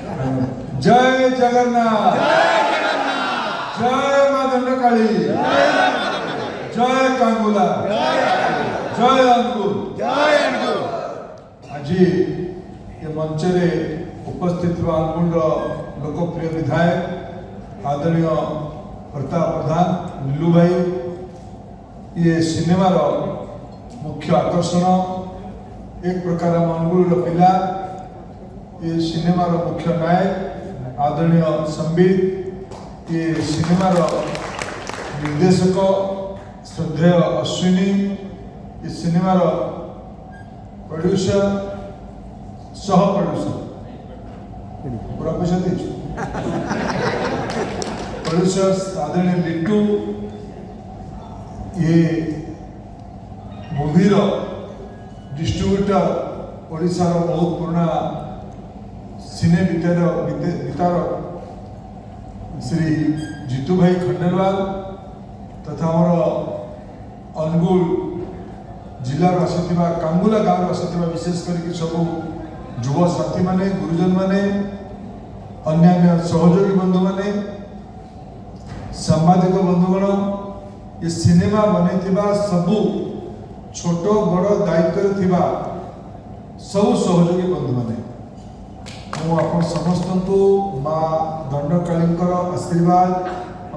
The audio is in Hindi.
जय जगन्नाथ, जय मां दंडकाली, जय कांगुला, जय अनुकूल। आज ये मंच रे उपस्थित अनुकूल लोकप्रिय विधायक आदरणीय प्रताप प्रधान नीलू भाई, ये सिनेमार मुख्य आकर्षण एक प्रकार अनुकूल पिला, ये सिनेमार मुख्य नायक आदरणीय संबित, ये सिनेमार निर्देशक श्रद्धेय अश्विनी, ये सिनेमार प्रोड्यूसर सह प्रोड्यूसर पूरा पैसा दे प्रोड्यूसर आदरणीय लिट्टू, ये मूवीर डिस्ट्रीब्यूटर ओडिशार बहुत पुराना सिने वितार श्री जीतू भाई खंडेलवाल तथा आमर अनुगुल जिला आसुवा कांगुला गाँव आसुवा विशेष करके सब युव साथी माने गुरुजन माने अन्य सहयोगी बंधु माने सांबादिक बंधुगण, ये सिनेमा बनई सबू छोट बड़ दायित्व थिबा सब सहयोगी बंधु माने मु आप समस्त मां दंडकाली आशीर्वाद